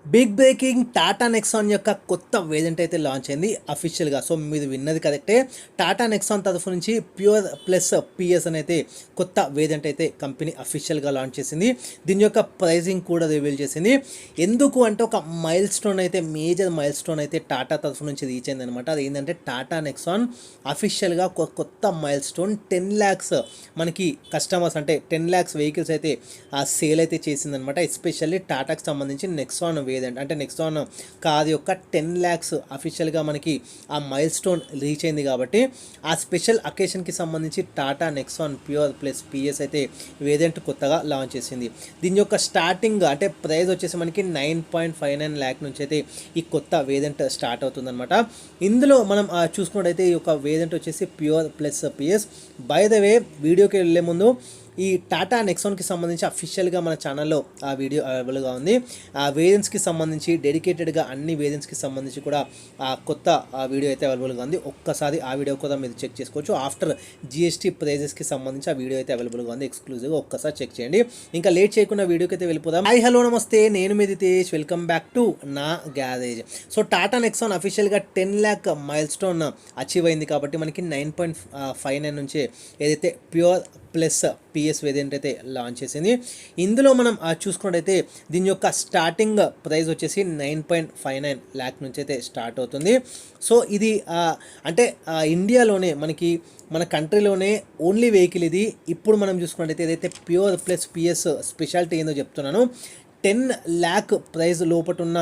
Big breaking Tata Nexon యొక్క కొత్త variant అయితే లాంచ్ అయింది అఫీషియల్గా. సో మీరు విన్నది కరెక్టే. టాటా నెక్సాన్ తరఫు నుంచి ప్యూర్ ప్లస్ పిఎస్ అయితే కొత్త వేరియంట్ అయితే కంపెనీ అఫీషియల్గా లాంచ్ చేసింది. దీని యొక్క ప్రైజింగ్ కూడా రివీల్ చేసింది. ఎందుకు అంటే ఒక మైల్ స్టోన్ అయితే, మేజర్ మైల్ స్టోన్ అయితే టాటా తరఫు నుంచి రీచ్ అయింది అనమాట. అది ఏంటంటే టాటా నెక్సాన్ అఫీషియల్గా కొత్త మైల్ స్టోన్ 10 lakhs మనకి కస్టమర్స్ అంటే 10 lakhs వెహికల్స్ అయితే ఆ సేల్ అయితే చేసిందనమాట. ఎస్పెషల్లీ టాటాకి సంబంధించి నెక్సాన్ వేరియంట్ అంటే నెక్సాన్ కార్ యొక్క 10 lakhs అఫీషియల్గా మనకి ఆ మైల్ స్టోన్ రీచ్ అయింది. కాబట్టి ఆ స్పెషల్ అకేషన్కి సంబంధించి Tata Nexon pure plus PS అయితే వేరియంట్ కొత్తగా లాంచ్ చేసింది. దీని యొక్క స్టార్టింగ్ అంటే ప్రైస్ వచ్చేసి మనకి 9.59 lakh నుంచి అయితే ఈ కొత్త వేరియంట్ స్టార్ట్ అవుతుందన్నమాట. ఇందులో మనం చూసుకున్నట్టయితే ఈ యొక్క వేరియంట్ వచ్చేసి pure plus PS. By the way, వీడియోకి వెళ్ళే ముందు ఈ టాటా నెక్సాన్కి సంబంధించి అఫీషియల్గా మన ఛానల్లో ఆ వీడియో అవైలబుల్గా ఉంది. ఆ వేరియంట్స్కి సంబంధించి డెడికేటెడ్గా అన్ని వేరియంట్స్కి సంబంధించి కూడా ఆ కొత్త వీడియో అయితే అవైలబుల్గా ఉంది. ఒక్కసారి ఆ వీడియో కూడా మీరు చెక్ చేసుకోవచ్చు. ఆఫ్టర్ జిఎస్టీ ప్రైజెస్కి సంబంధించి ఆ వీడియో అయితే అవైలబుల్గా ఉంది ఎక్స్క్లూజివ్గా. ఒక్కసారి చెక్ చేయండి. ఇంకా లేట్ చేయకుండా వీడియోకి అయితే వెళ్ళిపోదాం. హాయ్ హలో నమస్తే, నేను మీ దితేష్. వెల్కమ్ బ్యాక్ టు నా గ్యారేజ్. సో టాటా నెక్సాన్ అఫీషియల్గా 10 lakh మైల్ స్టోన్ అచీవ్ అయింది. కాబట్టి మనకి 9.59 నుంచి ఏదైతే ప్యూర్ ప్లస్ పిఎస్ వేరియంట్ అయితే లాంచ్ చేసింది. ఇందులో మనం చూసుకున్నట్టయితే దీని యొక్క స్టార్టింగ్ ప్రైస్ వచ్చేసి 9.59 lakh నుంచి అయితే స్టార్ట్ అవుతుంది. సో ఇది అంటే ఇండియాలోనే మన కంట్రీలోనే ఓన్లీ వెహికల్ ఇది. ఇప్పుడు మనం చూసుకున్నట్టయితే ఏదైతే ప్యూర్ ప్లస్ పిఎస్ స్పెషాలిటీ ఏందో చెప్తున్నాను. 10 lakh ప్రైస్ లోపల ఉన్న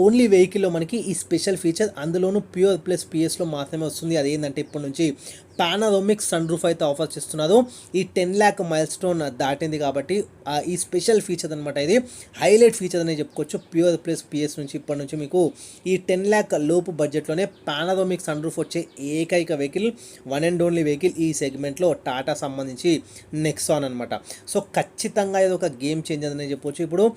ఓన్లీ వెహికల్లో మనకి ఈ స్పెషల్ ఫీచర్, అందులోనూ ప్యూర్ ప్లస్ పిఎస్లో మాత్రమే వస్తుంది. అదేంటంటే ఇప్పటి నుంచి పానరోమిక్ సన్ రూఫ్ అయితే ఆఫర్ చేస్తున్నారు. ఈ 10 lakh మైల్ స్టోన్ దాటింది కాబట్టి ఈ స్పెషల్ ఫీచర్ అనమాట. ఇది హైలైట్ ఫీచర్ అనే చెప్పుకోవచ్చు. ప్యూర్ ప్లస్ పిఎస్ నుంచి ఇప్పటి నుంచి మీకు ఈ 10 lakh లోపు బడ్జెట్లోనే పానరోమిక్ సన్ రూఫ్ వచ్చే ఏకైక vehicle, one and only vehicle ఈ సెగ్మెంట్లో టాటా సంబంధించి నెక్సాన్ అనమాట. సో ఖచ్చితంగా ఇది ఒక గేమ్ చేంజర్ అనే చెప్పొచ్చు. ఇప్పుడు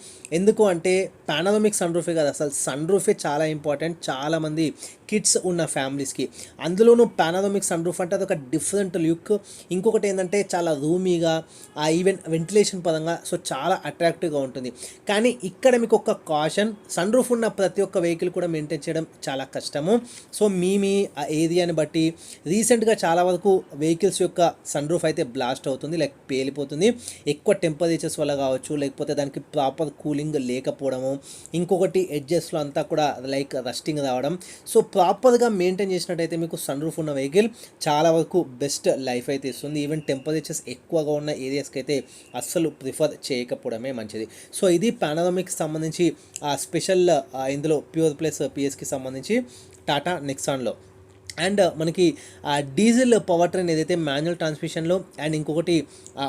ఎందుకు అంటే పానరోమిక్ సన్ రూఫే కాదు, అసలు సన్ రూఫే చాలా ఇంపార్టెంట్ చాలామంది కిడ్స్ ఉన్న ఫ్యామిలీస్కి. అందులోనూ పానరోమిక్ సన్ రూఫ్ అంటే అదొక డిఫరెంట్ లుక్. ఇంకొకటి ఏంటంటే చాలా రూమీగా, ఈవెన్ వెంటిలేషన్ పరంగా సో చాలా అట్రాక్టివ్గా ఉంటుంది. కానీ ఇక్కడ మీకు ఒక కాషన్, సన్ రూఫ్ ఉన్న ప్రతి ఒక్క వెహికల్ కూడా మెయింటైన్ చేయడం చాలా కష్టము. సో మీ ఆ ఏరియాని బట్టి రీసెంట్గా చాలా వరకు వెహికల్స్ యొక్క సన్ రూఫ్ అయితే బ్లాస్ట్ అవుతుంది, లైక్ పేలిపోతుంది. ఎక్కువ టెంపరేచర్స్ వల్ల కావచ్చు, లేకపోతే దానికి ప్రాపర్ కూలింగ్ లేకపోవడము, ఇంకొకటి ఎడ్జెస్లో అంతా కూడా లైక్ రస్టింగ్ రావడం. సో ప్రాపర్గా మెయింటైన్ చేసినట్టయితే మీకు సన్ రూఫ్ ఉన్న వెహికల్ చాలా వరకు బెస్ట్ లైఫ్ అయితే ఇస్తుంది. ఈవెన్ టెంపరేచర్స్ ఎక్కువగా ఉన్న ఏరియాస్కి అయితే అస్సలు ప్రిఫర్ చేయకపోవడమే మంచిది. సో ఇది పానరోమిక్కి సంబంధించి స్పెషల్ ఇందులో ప్యూర్ ప్లస్ పిఎస్కి సంబంధించి టాటా నెక్సాన్లో. అండ్ మనకి డీజిల్ పవర్ ట్రైన్ ఏదైతే మాన్యువల్ ట్రాన్స్మిషన్లో అండ్ ఇంకొకటి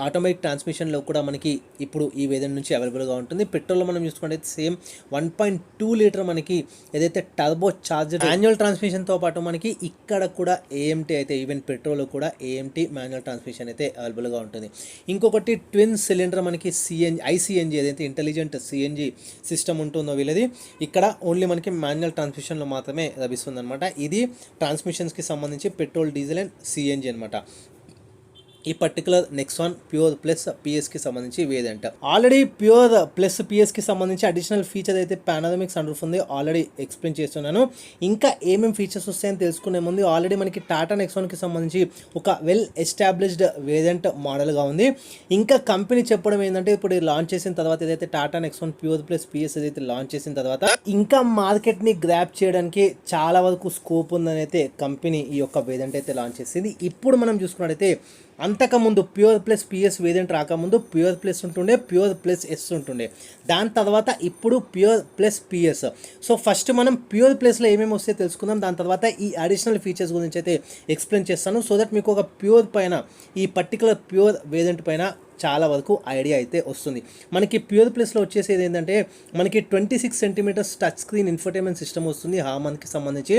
ఆటోమేటిక్ ట్రాన్స్మిషన్లో కూడా మనకి ఇప్పుడు ఈ వేరియంట్ నుంచి అవైలబుల్గా ఉంటుంది. పెట్రోల్లో మనం చూసుకుంటే సేమ్ 1.2 లీటర్ మనకి ఏదైతే టర్బో చార్జర్ మాన్యువల్ ట్రాన్స్మిషన్తో పాటు మనకి ఇక్కడ కూడా ఏఎంటీ అయితే, ఈవెన్ పెట్రోల్లో కూడా ఏఎంటీ మాన్యువల్ ట్రాన్స్మిషన్ అయితే అవైలబుల్గా ఉంటుంది. ఇంకొకటి ట్విన్ సిలిండర్ మనకి ఐసిఎన్జి ఏదైతే ఇంటెలిజెంట్ సిఎన్జి సిస్టమ్ ఉంటుందో వీళ్ళది, ఇక్కడ ఓన్లీ మనకి మాన్యువల్ ట్రాన్స్మిషన్లో మాత్రమే లభిస్తుంది అనమాట. ఇది ట్రాన్స్మిషన్స్కి సంబంధించి పెట్రోల్, డీజిల్ అండ్ సిఎన్జి అనమాట. ఈ పర్టికులర్ నెక్సాన్ ప్యూర్ ప్లస్ పిఎస్కి సంబంధించి వేరియంట్. ఆల్రెడీ ప్యూర్ ప్లస్ పిఎస్కి సంబంధించి అడిషనల్ ఫీచర్ అయితే పానరోమిక్ సన్ రూఫ్ ఉంది, ఆల్రెడీ ఎక్స్ప్లెయిన్ చేస్తున్నాను. ఇంకా ఏమేమి ఫీచర్స్ వస్తాయని తెలుసుకునే ముందు ఆల్రెడీ మనకి టాటా నెక్సాన్కి సంబంధించి ఒక వెల్ ఎస్టాబ్లిష్డ్ వేరియంట్ మోడల్గా ఉంది. ఇంకా కంపెనీ చెప్పడం ఏంటంటే ఇప్పుడు లాంచ్ చేసిన తర్వాత ఏదైతే Tata Nexon pure plus PS ఏదైతే లాంచ్ చేసిన తర్వాత ఇంకా మార్కెట్ని గ్రాప్ చేయడానికి చాలా వరకు స్కోప్ ఉందని అయితే కంపెనీ ఈ యొక్క వేరియంట్ అయితే లాంచ్ చేసింది. ఇప్పుడు మనం చూసుకున్నట్టయితే అంతకుముందు ప్యూర్ ప్లస్ పిఎస్ వేరియంట్ రాకముందు ప్యూర్ ప్లస్ ఉంటుండే, ప్యూర్ ప్లస్ ఎస్ ఉంటుండే. దాని తర్వాత ఇప్పుడు pure plus PS. So first మనం ప్యూర్ ప్లస్లో ఏమేమి వస్తే తెలుసుకుందాం. దాని తర్వాత ఈ అడిషనల్ ఫీచర్స్ గురించి అయితే ఎక్స్ప్లెయిన్ చేస్తాను. సో దట్ మీకు ఒక ప్యూర్ పైన, ఈ పర్టికులర్ ప్యూర్ వేరియంట్ పైన చాలా వరకు ఐడియా అయితే వస్తుంది. మనకి ప్యూర్ ప్లస్లో వచ్చేసేది ఏంటంటే మనకి 26 centimeters touch screen infotainment system వస్తుంది. హామన్కి సంబంధించి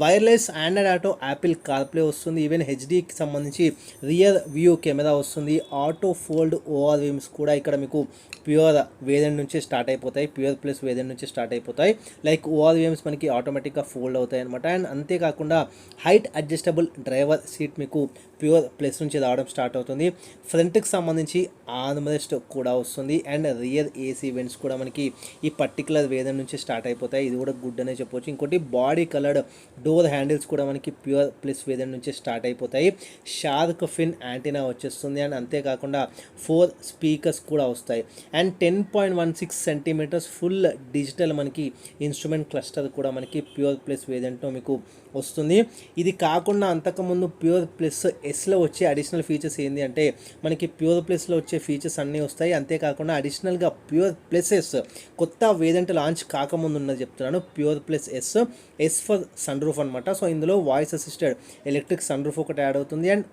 wireless Android auto, Apple CarPlay వస్తుంది. ఈవెన్ హెచ్డీకి సంబంధించి రియర్ వ్యూ కెమెరా వస్తుంది. ఆటో ఫోల్డ్ ఓఆర్విమ్స్ కూడా ఇక్కడ మీకు ప్యూర్ వేరియంట్ నుంచి స్టార్ట్ అయిపోతాయి, ప్యూర్ ప్లస్ వేరియంట్ నుంచి స్టార్ట్ అయిపోతాయి. లైక్ ఓఆర్విఎమ్స్ మనకి ఆటోమేటిక్గా ఫోల్డ్ అవుతాయి అనమాట. అండ్ అంతేకాకుండా హైట్ అడ్జస్టబుల్ డ్రైవర్ సీట్ మీకు ప్యూర్ ప్లస్ నుంచి రావడం స్టార్ట్ అవుతుంది. ఫ్రంట్కి సంబంధించి ఆర్మ్రెస్ట్ కూడా వస్తుంది అండ్ రియర్ ఏసీ వెంట్స్ కూడా మనకి ఈ పర్టికులర్ వేదం నుంచి స్టార్ట్ అయిపోతాయి. ఇది కూడా గుడ్ అనే చెప్పొచ్చు. ఇంకోటి బాడీ కలర్డ్ డోర్ హ్యాండిల్స్ కూడా మనకి ప్యూర్ ప్లస్ వేదం నుంచి స్టార్ట్ అయిపోతాయి. షార్క్ ఫిన్ యాంటీనా వచ్చేస్తుంది అండ్ అంతేకాకుండా 4 స్పీకర్స్ కూడా వస్తాయి అండ్ 10.16 సెంటీమీటర్స్ ఫుల్ డిజిటల్ మనకి ఇన్స్ట్రుమెంట్ క్లస్టర్ కూడా మనకి ప్యూర్ ప్లస్ వేరియంట్లో మీకు వస్తుంది. ఇది కాకుండా అంతకుముందు ప్యూర్ ప్లస్ ఎస్లో వచ్చే అడిషనల్ ఫీచర్స్ ఏంటి అంటే మనకి ప్యూర్ ప్లస్లో వచ్చే ఫీచర్స్ అన్నీ వస్తాయి. అంతేకాకుండా అడిషనల్గా ప్యూర్ ప్లస్ ఎస్ కొత్త వేరియంట్ లాంచ్ కాకముందు ఉన్నది చెప్తున్నాను. Pure plus S for sunroof అనమాట. సో ఇందులో voice assisted electric sunroof ఒకటి యాడ్ అవుతుంది అండ్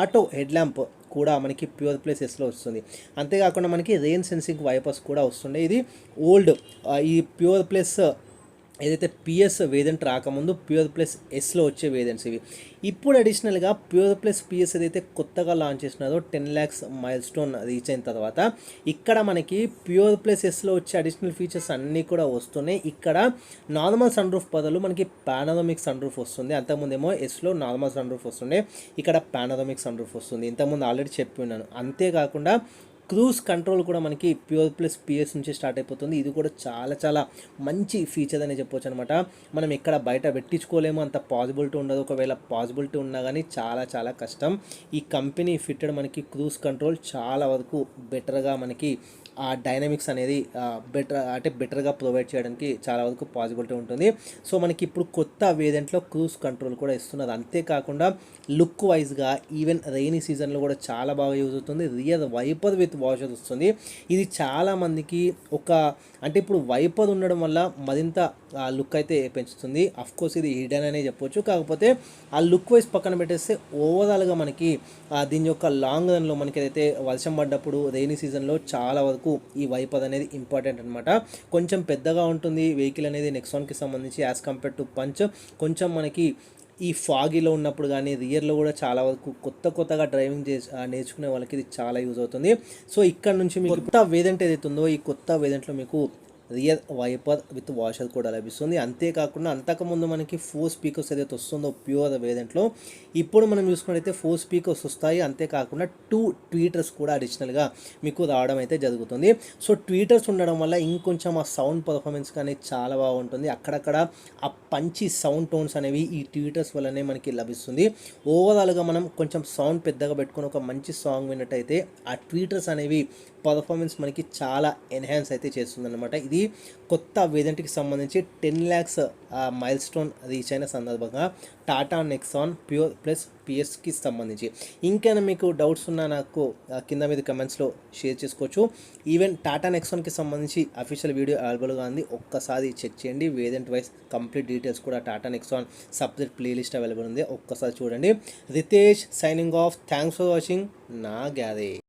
ఆటో హెడ్ ల్యాంప్ కూడా మనకి ప్యూర్ ప్లస్ ఎస్లో వస్తుంది. అంతేకాకుండా మనకి రెయిన్ సెన్సింగ్ వైపర్స్ కూడా వస్తుండే. ఇది ఓల్డ్ ఈ ప్యూర్ ప్లస్ ఏదైతే పిఎస్ వేరియంట్ రాకముందు ప్యూర్ ప్లస్ ఎస్లో వచ్చే వేరియంట్స్ ఇవి. ఇప్పుడు అడిషనల్గా ప్యూర్ ప్లస్ పిఎస్ ఏదైతే కొత్తగా లాంచ్ చేసినారో 10 lakhs మైల్ స్టోన్ రీచ్ అయిన తర్వాత ఇక్కడ మనకి ప్యూర్ ప్లస్ ఎస్లో వచ్చే అడిషనల్ ఫీచర్స్ అన్నీ కూడా వస్తున్నాయి. ఇక్కడ నార్మల్ సన్ రూఫ్ బదులు మనకి పానోరమిక్ సన్ రూఫ్ వస్తుంది. అంతకుముందేమో ఎస్లో నార్మల్ సన్ రూఫ్ వస్తుండే, ఇక్కడ పానోరమిక్ సన్ రూఫ్ వస్తుంది. ఇంతకుముందు ఆల్రెడీ చెప్పి ఉన్నాను. అంతేకాకుండా క్రూజ్ కంట్రోల్ కూడా మనకి ప్యూర్ ప్లస్ పిఎస్ నుంచి స్టార్ట్ అయిపోతుంది. ఇది కూడా చాలా చాలా మంచి ఫీచర్ అని చెప్పొచ్చు అనమాట. మనం ఎక్కడ బయట పెట్టించుకోలేము, అంత పాసిబిలిటీ ఉండదు. ఒకవేళ పాసిబిలిటీ ఉన్నా కానీ చాలా చాలా కష్టం. ఈ కంపెనీ ఫిట్టెడ్ మనకి క్రూజ్ కంట్రోల్ చాలా వరకు బెటర్గా మనకి ఆ డైనమిక్స్ అనేది బెటర్గా ప్రొవైడ్ చేయడానికి చాలా వరకు పాసిబిలిటీ ఉంటుంది. సో మనకి ఇప్పుడు కొత్త వేరియంట్లో క్రూజ్ కంట్రోల్ కూడా ఇస్తున్నారు. అంతేకాకుండా లుక్ వైజ్గా ఈవెన్ రెయినీ సీజన్లో కూడా చాలా బాగా యూజ్ అవుతుంది. రియర్ వైపర్ విత్ వాషర్ వస్తుంది. ఇది చాలామందికి అంటే ఇప్పుడు వైపర్ ఉండడం వల్ల మరింత లుక్ అయితే పెంచుతుంది. అఫ్కోర్స్ ఇది హిడెన్ అనే చెప్పొచ్చు. కాకపోతే ఆ లుక్ వైజ్ పక్కన పెట్టేస్తే ఓవరాల్గా మనకి దీని యొక్క లాంగ్ రన్లో మనకి ఏదైతే వర్షం పడ్డప్పుడు రెయినీ సీజన్లో చాలా వరకు ఈ వైపర్ అనేది ఇంపార్టెంట్ అనమాట. కొంచెం పెద్దగా ఉంటుంది వెహికల్ అనేది నెక్సాన్కి సంబంధించి యాజ్ కంపేర్ టు పంచ్. కొంచెం మనకి ఈ ఫాగీలో ఉన్నప్పుడు కానీ రియర్లో కూడా చాలా వరకు కొత్తగా డ్రైవింగ్ నేర్చుకునే వాళ్ళకి ఇది చాలా యూజ్ అవుతుంది. సో ఇక్కడ నుంచి మీకు కొత్త వేరియంట్ ఏదైతే ఉందో ఈ కొత్త వేరియంట్లో మీకు రియర్ వైపర్ విత్ వాషర్ కూడా లభిస్తుంది. అంతేకాకుండా అంతకుముందు మనకి 4 స్పీకర్స్ ఏదైతే వస్తుందో ప్యూర్ వేరియంట్లో ఇప్పుడు మనం చూసుకున్నట్టయితే 4 స్పీకర్స్ వస్తాయి. అంతేకాకుండా 2 ట్వీటర్స్ కూడా అడిషనల్గా మీకు రావడం అయితే జరుగుతుంది. సో ట్వీటర్స్ ఉండడం వల్ల ఇంకొంచెం ఆ సౌండ్ పర్ఫార్మెన్స్ కానీ చాలా బాగుంటుంది. అక్కడక్కడ ఆ పంచి సౌండ్ టోన్స్ అనేవి ఈ ట్వీటర్స్ వల్లనే మనకి లభిస్తుంది. ఓవరాల్గా మనం కొంచెం సౌండ్ పెద్దగా పెట్టుకొని ఒక మంచి సాంగ్ విన్నట్టయితే ఆ ట్వీటర్స్ అనేవి పర్ఫార్మెన్స్ మనకి చాలా ఎన్హాన్స్ అయితే చేస్తుంది అనమాట. ఇది కొత్త వేరియంట్కి సంబంధించి 10 lakhs మైల్ స్టోన్ రీచ్ అయిన సందర్భంగా టాటా నెక్సాన్ ప్యూర్ ప్లస్ పిఎస్కి సంబంధించి ఇంకైనా మీకు డౌట్స్ ఉన్నా నాకు కింద మీద కమెంట్స్లో షేర్ చేసుకోవచ్చు. ఈవెన్ టాటా నెక్సాన్కి సంబంధించి అఫీషియల్ వీడియో అవైలబుల్గా ఉంది, ఒక్కసారి చెక్ చేయండి. వేరియంట్ వైజ్ కంప్లీట్ డీటెయిల్స్ కూడా Tata Nexon separate playlist available ఉంది, ఒక్కసారి చూడండి. Ritesh signing off. Thanks for watching నా గ్యారేజ్.